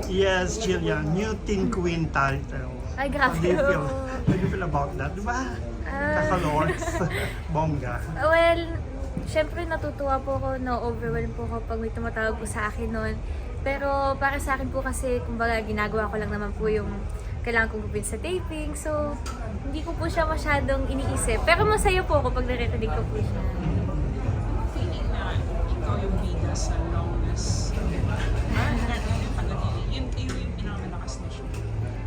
Yes, Jillian, new Teen Queen title. Ay, How grabe. do you feel? How do you feel about that? Di ba? Kakalords, bongga. Well, syempre natutuwa po ako, na-overwhelm po ako pag may tumatawag po sa akin noon. Pero para sa akin po kasi, kumbaga, ginagawa ko lang naman po yung kailangan kong gawin sa taping. So, hindi ko po siya masyadong iniisip. Pero masaya po ako pag naririnig ko po siya. Feeling na ikaw yung bida sa longest. Yun yung pinakamalakas na show.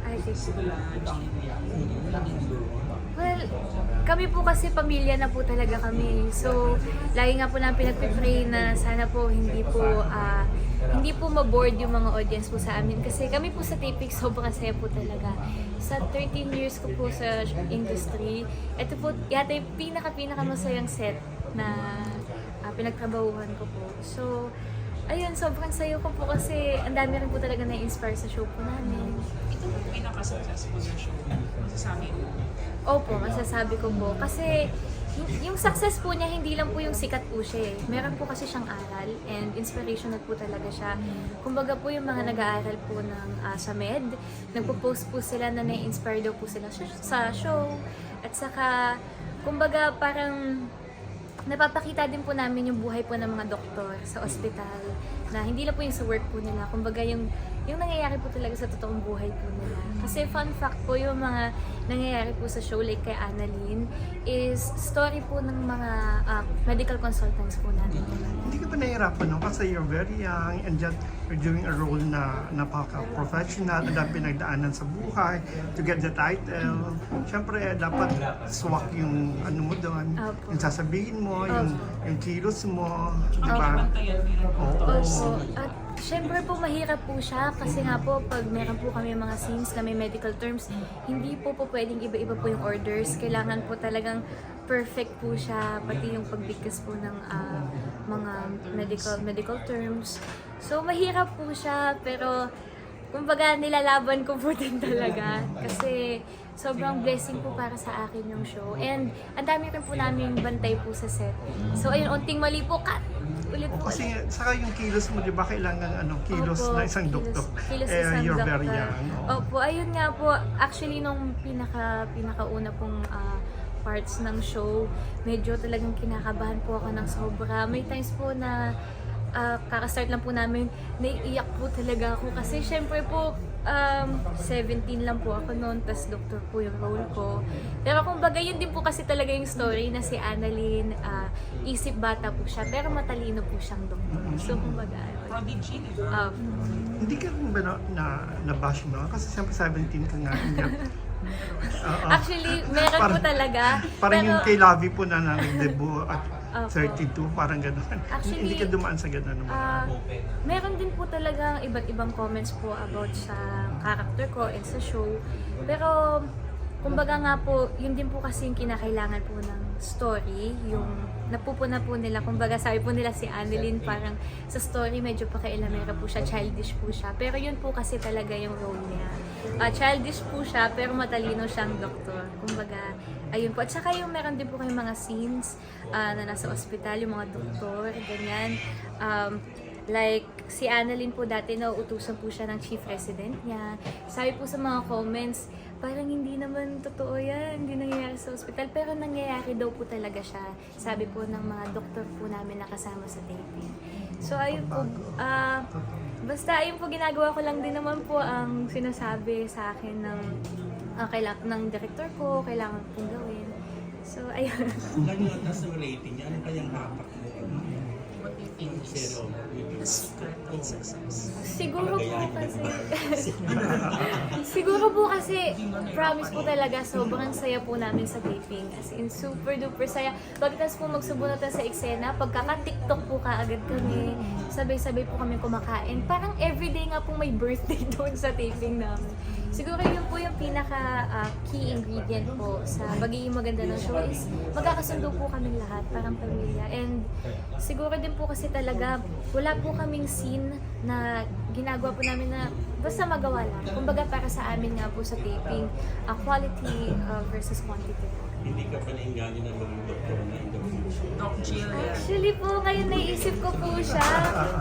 I think so. Sila, Well, kami po kasi pamilya na po talaga kami. So, lagi nga po namin pinagpipray na sana po hindi po ma-board yung mga audience po sa amin. Kasi kami po sa taping sobrang saya po talaga. Sa 13 years ko po sa industry, ito po yata yung pinaka masayang set na pinagtrabahuhan ko po. So, ayun, sobrang sayo ko po kasi ang dami rin po talaga na-inspire sa show po namin. ito yung pinaka-successful na show. Masasabi mo. Opo, masasabi ko po. Kasi yung success po niya, hindi lang po yung sikat po siya eh. Meron po kasi siyang aral and inspirational po talaga siya. Kumbaga po yung mga nag-aaral po ng sa med, nagpo-post po sila na na-inspire daw po sila sa show. At saka, kumbaga parang napapakita din po namin yung buhay po ng mga doktor sa ospital na hindi lang po yung sa work po nila. Kumbaga yung nangyayari po talaga sa totoong buhay po nila. Kasi fun fact po, yung mga nangyayari po sa show like kay Annalyn is story po ng mga medical consultants po natin. Hindi ka ba nahihirapan no? Kasi you're very young and just you're doing a role na napaka-professional at pinagdaanan sa buhay to get the title. Siyempre, dapat swak yung ano mo doon, Opo. yung sasabihin mo, yung kilos mo, di ba? Bantayan nila. Oo. Opo. At syempre po mahirap po siya kasi nga po pag meron po kami mga scenes na may medical terms, hindi po pwedeng iba-iba po yung orders. Kailangan po talagang perfect po siya, pati yung pagbigkas po ng mga medical terms. So mahirap po siya pero kumbaga nilalaban ko po din talaga kasi sobrang blessing po para sa akin yung show. And ang dami rin po namin bantay po sa set. So ayun, unting mali po, cut! Ulit po. Kasi saka yung kilos mo, di ba kailangan kilos Opo, na isang doktor. kilos isang You're very doktor. young. Oo. Opo, ayun nga po. Actually, nung pinakauna pong parts ng show, medyo talagang kinakabahan po ako ng sobra. May times po na kakastart lang po namin, naiiyak po talaga ako. Kasi syempre po, 17 lang po ako noon, tas doktor po yung role ko. Pero kumbaga yun din po kasi talaga yung story na si Annalyn, isip bata po siya, pero matalino po siyang doktor. So kumbaga, Prodigy, di ba? Hindi ka rin ba na-bash mo? Kasi siyempre 17 ka nga. Hindi. actually, meron po talaga. Parang pero, yung kay Lavi po na nag-debut at Opo. 32, parang gano'n. Actually, Hindi ka dumaan sa gano'n naman. Meron din po talagang iba't ibang comments po about sa character ko and sa show. Pero, kumbaga nga po, yun din po kasi yung kinakailangan po ng story, yung napupuna po nila. Kumbaga sabi po nila si Annalyn, parang sa story medyo pakailamera po siya, childish po siya. Pero yun po kasi talaga yung role niya. Childish po siya, pero matalino siyang doktor. Kumbaga, ayun po. At saka yung meron din po kayong mga scenes na nasa ospital, yung mga doktor, ganyan. Like, si Annalyn po dati, nauutusan po siya ng chief resident niya. Sabi po sa mga comments, parang hindi naman totoo yan, hindi nangyayari sa ospital. Pero nangyayari daw po talaga siya. Sabi po ng mga doktor po namin na kasama sa taping. So, ayun po. Basta, ayun po, ginagawa ko lang din naman po ang sinasabi sa akin ng director ko, kailangan pong gawin. So, ayun. Nasa rating niya, ano kayang hapak mo? What do you think is the secret of success? Siguro po kasi promise po talaga sobrang saya po namin sa taping. As in super duper saya. Pagkas po magsubunod na sa eksena, pagkaka-TikTok po kaagad kami. Sabay-sabay po kami kumakain. Parang everyday nga po may birthday doon sa taping namin. Siguro yun po yung pinaka-key ingredient po sa magiging maganda ng show is magkakasundo po kaming lahat, parang pamilya. And siguro din po kasi talaga, wala po kaming scene na ginagawa po namin na basta magawa lang. Kumbaga para sa amin nga po sa taping, quality versus quantity po. hindi ka pa nainganyo na maging doktor na in the future? Doc Jill. Actually po, ngayon naisip ko po siya.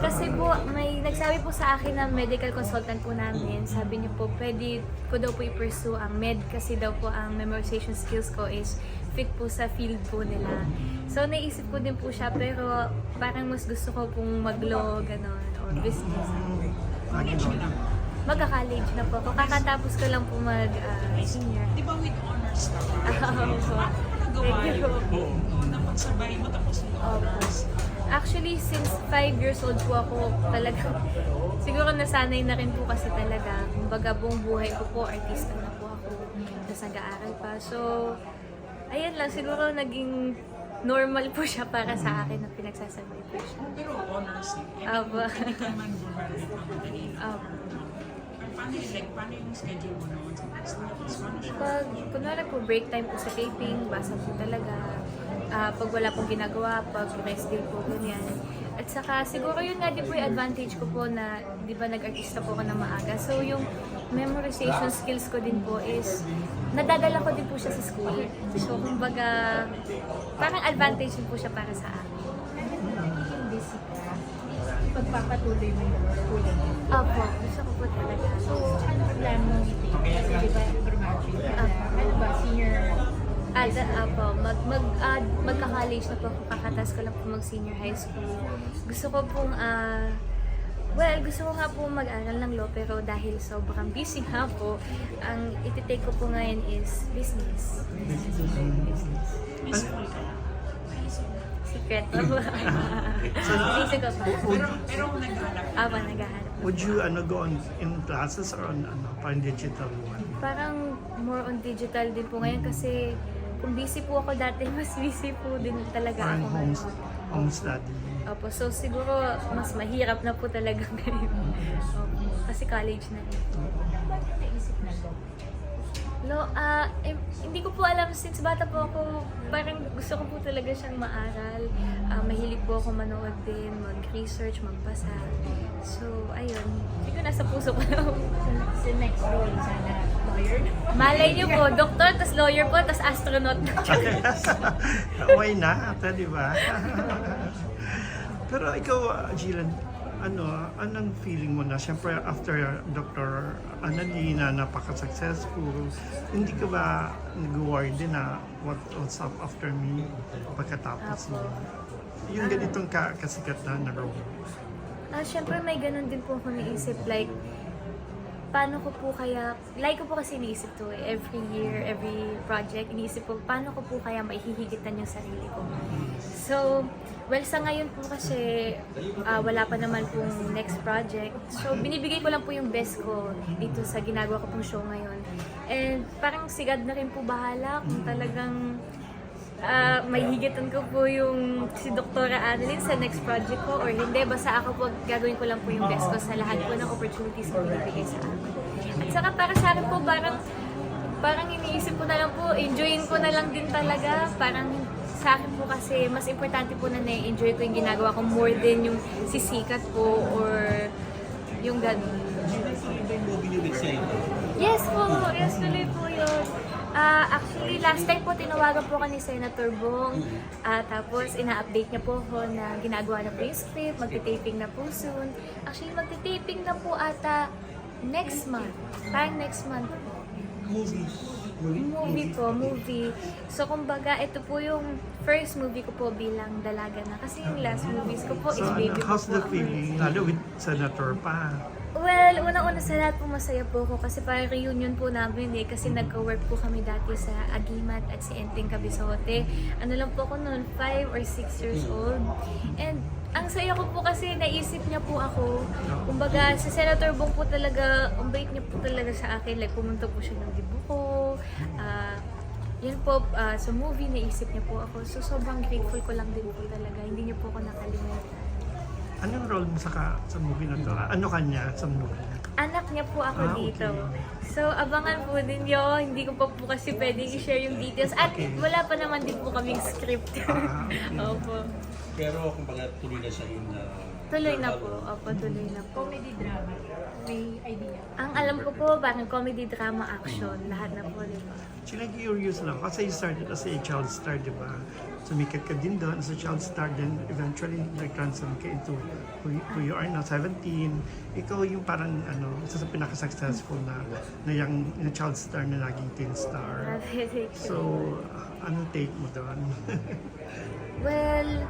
Kasi po, may nagsabi po sa akin na medical consultant po namin. Sabi niyo po, pwede ko daw po i-pursue ang med kasi daw po ang memorization skills ko is fit po sa field po nila. So, naisip ko din po siya, pero parang mas gusto ko pong mag-law, gano'n, or business. College mo lang. Magka-college na po ako. Kakatapos ko lang po mag-senior. Di ba with honors ka? Opo. So, paano mo nagawa Thank you. yun? Oo, napagsabay mo tapos yung honors. Actually, since 5 years old po ako, talaga, siguro nasanay na rin po kasi talaga. Kumbaga, buong buhay ko po, artista na po ako. Tapos nag-aaral pa. So, ayan lang, siguro naging normal po siya para sa akin na pinagsasabay po siya. Pero honors eh. Opo. Hindi ka man gumagamit ng kanina. Opo. Paano yung schedule mo noon sa studies? Paano siya? Pag, kunwari po, break time po sa taping, basa po talaga. Pag wala pong ginagawa, pag rest day po, ganyan. At saka, siguro yun nga din po yung advantage ko po na, di ba, nag-artista po ako na maaga. So, yung memorization skills ko din po is, nadadala ko din po siya sa school. So, kumbaga, parang advantage din po siya para sa akin. Pagpapatuloy mo yung schooling mo. Opo, gusto ko po talaga. So, ano plan mo? Kasi di ba, graduate? Ano ba, senior? Apo, magka-college na po ako, kakatas ko lang po mag-senior high school. Gusto ko pong, gusto ko nga po mag-aral ng law, pero dahil sobrang busy nga po, ang iti-take ko po ngayon is business. May school ka lang. Secret po. Busy ko pa. Pero naghanap ka. Aba, naghahanap. Would you go in classes or on parang digital one? Parang more on digital din po ngayon kasi kung busy po ako dati, mas busy po din talaga Parang ako ngayon. home study. Opo, so siguro mas mahirap na po talaga ngayon. Opo, kasi college na rin. Bakit naisip na to? Hindi ko po alam, since bata po ako, parang gusto ko po talaga siyang maaral. Mahilig po ako manood din, mag-research, magbasa. So, ayun. Siguro nasa puso ko lang. Sa next role, sana lawyer? Malay niyo po, doktor, tas lawyer po, tas astronaut. Why not? Di ba? Pero ikaw, Jilan, anong feeling mo na? Siyempre, after Dr. Annalena, napaka-successful, hindi ka ba nag-worry din na what's up after me pagkatapos mo? Yung ganitong kasikat na role. Siyempre may ganun din po ako naisip, like, paano ko po kaya, like ko po kasi iniisip to every year, every project, iniisip ko, paano ko po kaya maihihigitan yung sarili ko. So, well, sa ngayon po kasi, wala pa naman pong next project. So, binibigay ko lang po yung best ko dito sa ginagawa ko pong show ngayon. And parang sigad na rin po bahala kung talagang may higitan ko po yung si Dr. Annalyn sa next project ko or hindi. Basta ako po, gagawin ko lang po yung best ko sa lahat po ng opportunities na binibigay sa akin. At saka para sa akin po, parang iniisip ko na lang po, enjoyin ko na lang din talaga. Parang sa akin po kasi, mas importante po na na-enjoy ko yung ginagawa ko more than yung sisikat po or yung ganun. Ito yung movie niyo with Senator. Yes po, yes tuloy po yun. Actually, last time po tinawagan po ako ni Senator Bong. Tapos ina-update niya po ako na ginagawa na po yung script, magti-taping na po soon. Actually, magti-taping na po ata next month. Parang next month po. Movie. So, kumbaga, ito po yung first movie ko po bilang dalaga na. Kasi yung last movies ko po is So, baby ko how's po. the feeling? Lalo with Senator pa. Well, unang-una sa lahat po masaya po ako kasi parang reunion po namin eh. Kasi nagka-work po kami dati sa Agimat at si Enteng Cabizote. Ano lang po ako noon, 5 or 6 years old. And ang saya ko po kasi naisip niya po ako. Kumbaga, si Senator Bong po talaga, ang bait niya po talaga sa akin. Like, pumunta po siya ng dibu ko. Yun po, sa movie, naisip niya po ako. So, sobrang grateful ko lang din po talaga. Hindi niyo po ako nakalimutan. Anong role mo sa movie na to? Ano kanya sa movie? Anak niya po ako Okay. dito. So, abangan po din yun. Hindi ko pa po kasi pwedeng i-share yung details. At Okay. wala pa naman din po kaming script. Okay. Opo. Pero kung baga tuloy na siya in Tuloy na po. Opo, tuloy na po. Comedy drama. May idea. Ang alam ko po, parang comedy, drama, action. Lahat na po, di ba? Sila curious lang. Kasi you started as a child star, di ba? Sumikat ka din doon as a child star. Then eventually, nag-transform ka into who you are now, 17. Ikaw yung parang, isa sa pinaka-successful na yung child star na naging teen star. Thank you. So, anong take mo doon? Well,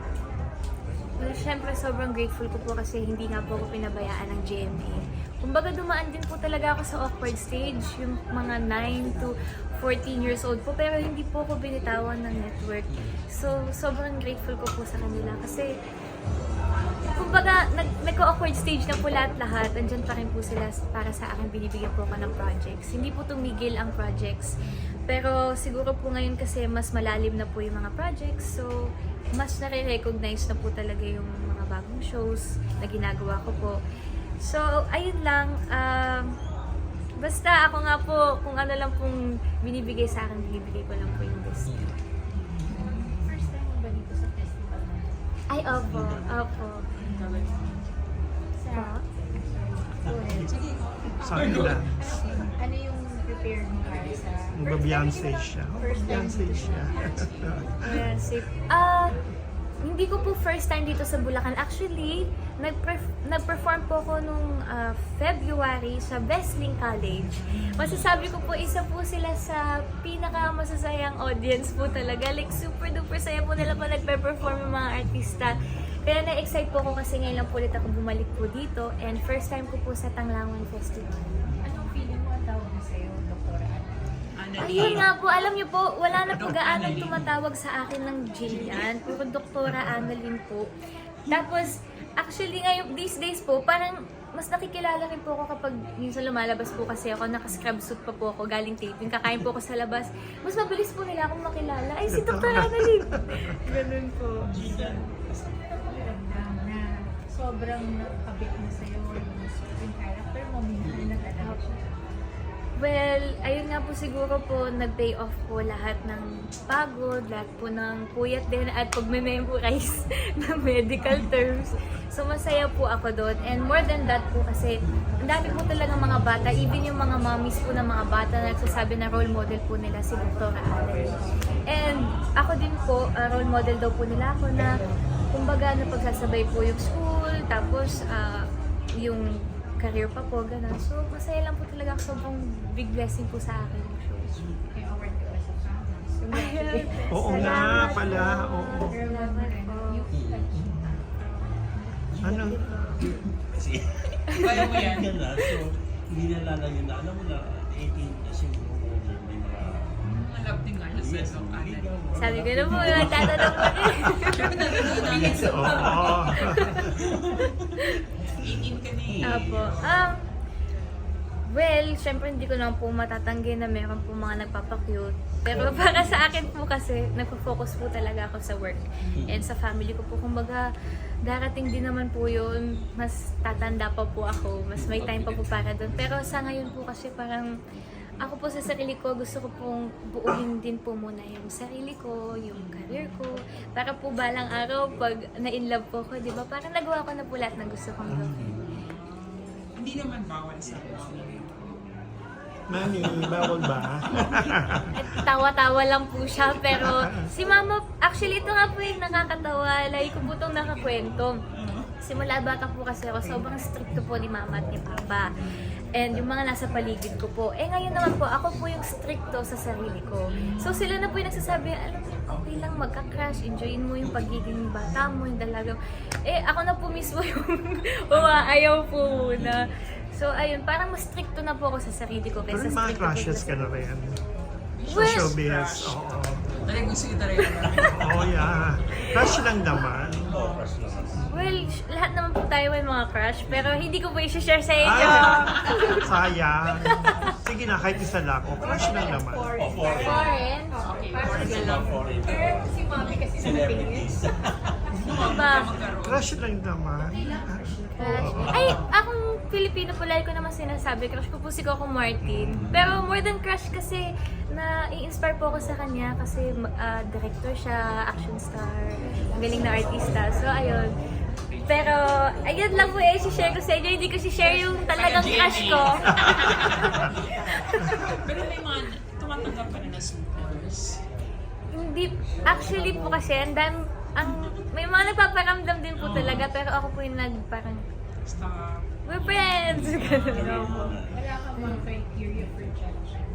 syempre sobrang grateful ko po kasi hindi nga po ako pinabayaan ng GMA. Kumbaga dumaan din po talaga ako sa awkward stage, yung mga 9 to 14 years old po, pero hindi po ako binitawan ng network. So, sobrang grateful ko po sa kanila kasi kumbaga, nagka-awkward stage na po lahat-lahat. Andyan pa rin po sila para sa akin, binibigyan po ako ng projects. Hindi po tumigil ang projects. Pero siguro po ngayon kasi mas malalim na po yung mga projects. So, mas nare-recognize na po talaga yung mga bagong shows na ginagawa ko po. So, ayun lang. Basta ako nga po, kung ano lang pong binibigay sa akin, binibigay ko lang po yung best. First time mo ba dito sa festival na? Ay, opo. Opo. Sa... Pa? Sorry. Sabi nila, Ano yung prepare mo para sa... mag-Beyonce siya. Beyonce siya. Yes. Hindi ko po first time dito sa Bulacan. Actually, nag-perform po ako nung February sa Wesleyan College. Masasabi ko po, isa po sila sa pinaka-masasayang audience po talaga. Like, super duper saya po nila pa nagpe-perform yung mga artista. Kaya na-excite po ako kasi ngayon lang po ulit ako bumalik po dito. And first time ko po sa Tanglangan Festival. Anong feeling mo ang tawag na sa'yo, Dr. Ana? Ayun nga po, alam niyo po, wala na po gaanong tumatawag sa akin ng Jillian. Puro Doktora Annalyn po. Tapos, actually ngayon, these days po, parang mas nakikilala rin po ako kapag minsan lumalabas po kasi ako, naka-scrub suit pa po ako, galing taping, kakain po ako sa labas. Mas mabilis po nila akong makilala. Ay, si Dr. Annalyn! Ganun po. Ramdam na sobrang nakabit na sa'yo yung character mo, minahal na talaga siya. Well, ayun nga po siguro po, nag-pay off po lahat ng pagod, lahat po ng puyat din at pag-memorize ng medical terms. So masaya po ako doon. And more than that po kasi, ang dami po talaga mga bata, even yung mga mommies po ng mga bata na nagsasabi na role model po nila si Dr. Annalyn. And ako din po, role model daw po nila ako na kumbaga napagsasabay po yung school, tapos yung career pa po, gano'n. So, masaya lang po talaga. Sobrang big blessing po sa akin yung show. May award ka ba sa Congratulations. Oo nga Salamat pala, po. oo. Salamat po. Ano? Kasi, Kaya mo yan. yan na. So, hindi na lalayo na. Alam mo na, 18 kasi may mga... Alam din nga siya Yes, sa Dr. Ana. Sabi ko na po, nagtatanong pa rin. Oo. 18 ka ni. Apo. Well, syempre hindi ko naman po matatanggi na meron po mga nagpapakyut. Pero para sa akin po kasi, nagpo-focus po talaga ako sa work and sa family ko po. Kumbaga, darating din naman po yun, mas tatanda pa po ako, mas may time pa po para doon. Pero sa ngayon po kasi parang, ako po sa sarili ko, gusto ko pong buuin din po muna yung sarili ko, yung career ko. Para po balang araw, pag na-inlove po ko, di ba? Parang nagawa ko na po lahat ng gusto kong gawin. Hindi naman bawal sa mga. Mami, bawal ba? At tawa-tawa lang po siya, pero si mama, actually ito nga po yung nakakatawa, lagi ko po itong nakakwento. Simula bata po kasi ako, sobrang stricto po ni mama at ni papa. And yung mga nasa paligid ko po. Eh ngayon naman po, ako po yung stricto sa sarili ko. So sila na po yung nagsasabi, alam mo, okay lang magka-crush, enjoyin mo yung pagiging bata mo, yung dalaga. Eh ako na po mismo yung umaayaw po muna. So ayun, parang mas stricto na po ako sa sarili ko Pero kaysa yung mga stricto po crushes sa ka na rin. Well, Showbiz, oo. Talagang gusto kita rin. Oo, yeah. Crush lang naman. Oh, crush naman. Well, lahat naman po tayo may mga crush, pero hindi ko po i-share sa inyo. Sayang. Sige na, kahit isa lang. O, crush lang naman. Oh, foreign. Foreign? Okay, Parang parang Mga foreign. Pero si Mami kasi Celebrities. Ano ba? Crush lang naman. Crush. Ay, akong Pilipino po, lagi ko naman sinasabi, crush ko po si Coco Martin. Pero more than crush kasi, na-i-inspire po ako sa kanya kasi director siya, action star, ang galing na artista. So ayun, Pero, ayun lang po i-share ko sa inyo. Hindi ko si-share yung talagang crush ko. Pero may mga tumatanggap ka na na supers. Hindi, actually po kasi, may mga nagpaparamdam din po talaga, pero ako po yung parang, Stop. we're friends! Ganun. Wala kang mga criteria for judging.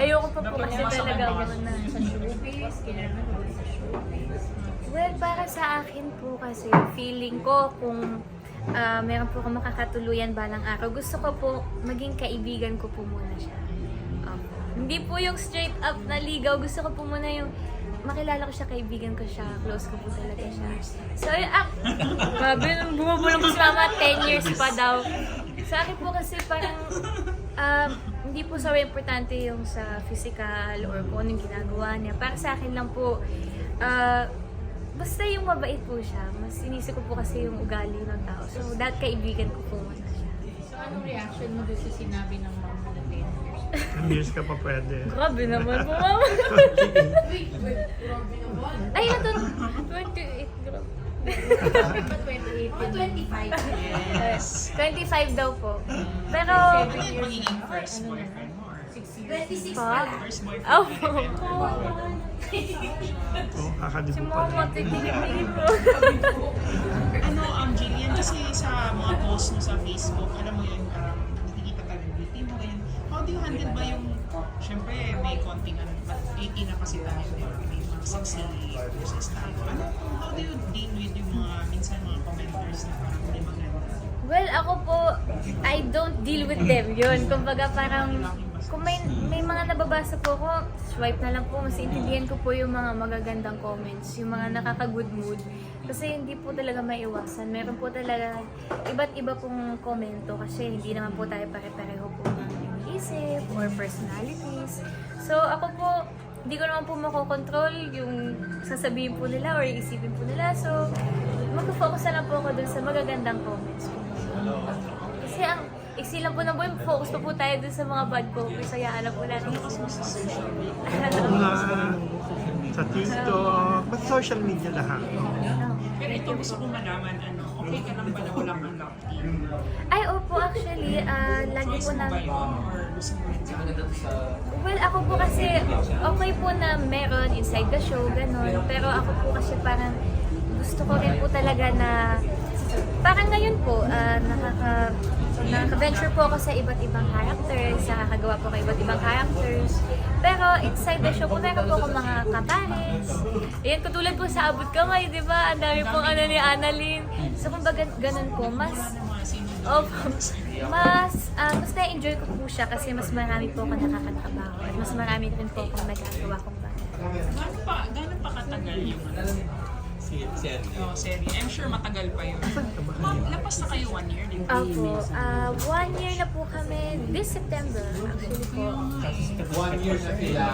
Ayoko pa po kasi talaga gano'n na. Sa showbiz, kailangan mo sa showbiz. Well, para sa akin po kasi, feeling ko kung meron po akong makakatuluyan balang araw, gusto ko po maging kaibigan ko po muna siya. Hindi po yung straight up na ligaw, gusto ko po muna yung makilala ko siya, kaibigan ko siya, close ko po talaga siya. So, grabe, bumabulong po si mama, 10 years pa daw. Sa akin po kasi parang, hindi po so importante yung sa physical or kung anong ginagawa niya. Para sa akin lang po, basta yung mabait po siya. Mas sinisip ko po kasi yung ugali ng tao. So, kaibigan ko po muna siya. So, anong reaction mo doon sa sinabi ng mama na 10 years? Years ka pa pwede. Grabe naman po, mama. Ay, ito, 28, grabe. Ba 28? 25. Yes. 25 daw po. Pero, Ano yung magiging first boyfriend mo? Or 6 years. pa? first boyfriend? Oh, Oh, si kakadibo pa mama, rin. tigil-tigil po. Ano, Jillian, kasi sa mga post mo sa Facebook, alam mo yun, parang nakikita ka ng beauty mo, ganyan. How do you handle ba yung, syempre may konting, but 18 na kasi tayo, may mga sexy poses tayo. Ano, how do you deal with yung mga, minsan mga commenters na parang hindi maganda? Well, ako po, I don't deal with them yun. Kumbaga parang, kung may mga nababasa po ako, swipe na lang po, mas intindihan ko po yung mga magagandang comments, yung mga nakaka-good mood. Kasi hindi po talaga maiwasan. Meron po talaga iba't iba pong komento kasi hindi naman po tayo pare-pareho po ng isip or personalities. So ako po, hindi ko naman po makokontrol yung sasabihin po nila or isipin po nila. So mag-focus na lang po ako dun sa magagandang comments po. Kasi ang iksi lang po ng buhay, focus pa po tayo dun sa mga bad comments. Hayaan na po natin. Mga sa TikTok, but social media lahat. Pero ito gusto kong malaman, ano, okay ka lang ba na walang unlock team? Ay, opo, actually, lagi Choice po mo na... ba yun? Or gusto mo rin sa... Well, ako po kasi, okay po na meron inside the show, ganun. Pero ako po kasi parang gusto ko rin po talaga na... Parang ngayon po, naka-venture po ako sa iba't ibang characters, nakakagawa po ng iba't ibang characters. Pero inside the show po, meron po akong mga kapares. Ayan, katulad po sa Abot Kamay, di ba? Ang dami pong ano ni Annalyn. So, kumbaga ganun po, mas na-enjoy ko po siya kasi mas marami po ako nakakatrabaho at mas marami rin po akong nagagawa kong bagay. Gano'n pa katagal yung serye? I'm sure matagal pa yun. Ma'am, lapas na kayo 1 year, di ba? Opo, 1 year na po kami this September actually po. 1 year na sila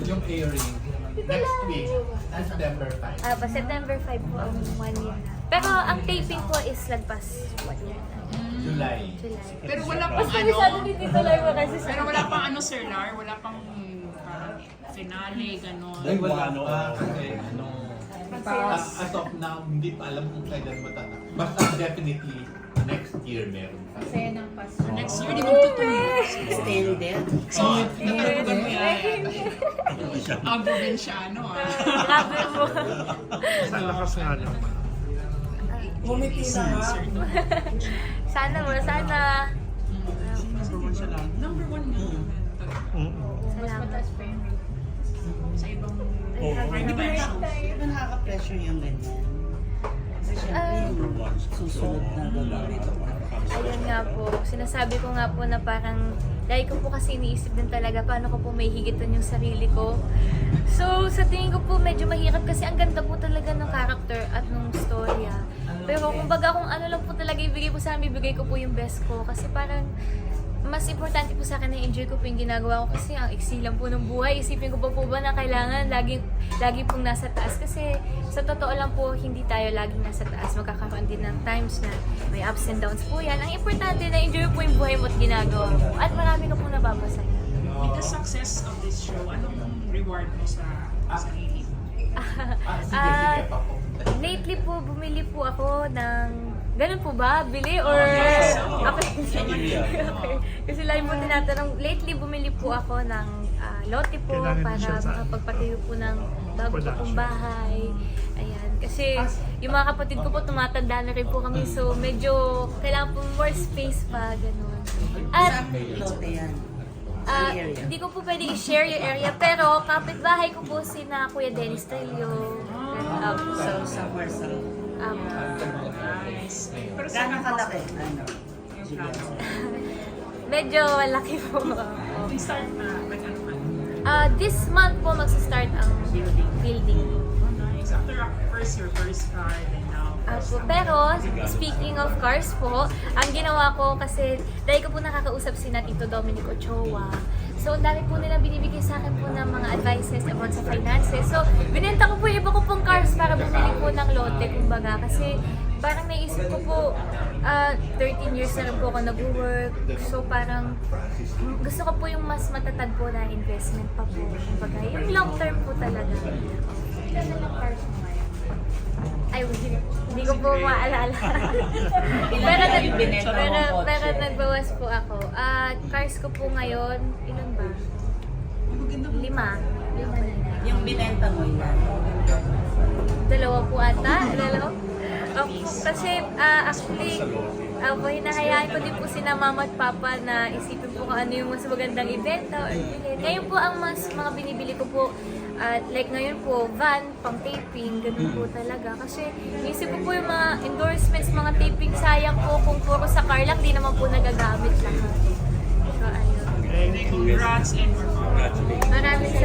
yung airing next week, September 5. September 5 po ang 1 year na. Pero ang taping po is lagpas 1 year na. July. July. Pero wala pang Mas ano, kabisado ni Tito Larva kasi sa... pero wala pang ano, Sir Lar, wala pang parang finale, gano'n. Ay, wala pa. Kasi, As of now, hindi pa alam kung kailan matatapos. Basta definitely next year meron pa. Masaya ng Pasko. Next year, di ba ito 2 years? Extended. So, natatagan mo yan. Ang probinsyano, ah. Grabe po. Sa lakas nga naman. Bumiti na nga. Sana mo, sana. Number 1 na yun. Mas Salamat. mataas pa yung rate. Sa ibang Grabe di ba yung shows? Di ba nakaka-pressure yung ganyan? Kasi syempre, susunod na gagawin ito. Ayun nga po, sinasabi ko nga po na parang lagi ko po kasi iniisip din talaga paano ko po may higitan yung sarili ko. So, sa tingin ko po medyo mahirap kasi ang ganda po talaga ng character at ng storya. Pero kumbaga kung ano lang po talaga ibigay po sa amin, ibigay ko po yung best ko. Kasi parang mas importante po sa akin na enjoy ko po yung ginagawa ko kasi ang iksi lang po ng buhay. Isipin ko pa po ba na kailangan lagi pong nasa taas kasi sa totoo lang po hindi tayo laging nasa taas. Magkakaroon din ng times na may ups and downs po yan. Ang importante na enjoy po yung buhay mo at ginagawa mo. At marami ka po nababasaya. With the success of this show, anong reward mo sa sarili mo? Sige, sige, papo. Lately po, bumili po ako ng... Ganun po ba? Bili or... Okay. Okay. Kasi lagi po tinatanong, lately bumili po ako ng lote po Kailangan para siya sa- makapagpatayo po ng bago po Production. pong bahay. Ayan. Kasi yung mga kapatid ko po tumatanda na rin po kami, so medyo kailangan po more space pa, ganun. At Saan lote yan? Area. hindi ko po pwede i-share yung area, pero kapitbahay ko po si na Kuya Dennis Trillo. So, somewhere sa... Nice. Pero sa Gano'ng kalaki? Ano? Julian? Medyo malaki po. start na, ano man. This month po magsa-start ang building. Nice. After your first car, then now. Pero, speaking of cars po, ang ginawa ko kasi dahil ko po nakakausap si na Tito Dominic Ochoa. So, ang dami po nila binibigay sa akin po ng mga advices about sa finances. So, binenta ko po yung iba ko pong cars para bumili po ng lote, kumbaga. Kasi parang naisip ko po, 13 years na rin po ako nag-work. So, parang gusto ko po yung mas matatag po na investment pa po. Kumbaga, yung long term po talaga. Ilan na lang cars mo ngayon? Ay, hindi ko po maalala. Ilan na yung binenta mong kotse? pero nagbawas po ako. Cars ko po ngayon, ilan ba? Lima. Yung binenta mo ilan? Dalawa po ata. Dalawa. Kasi actually, hinahayaan ko din po sina mama at papa na isipin po kung ano yung mas magandang ibenta or bilhin. Ngayon po ang mga binibili ko po, like ngayon po, van, pang taping, ganun po talaga. Kasi isip ko po yung mga endorsements, mga taping, sayang po kung puro sa car lang, di naman po nagagamit lahat. So, ayun. Thank you. Congrats and more. Maraming salamat.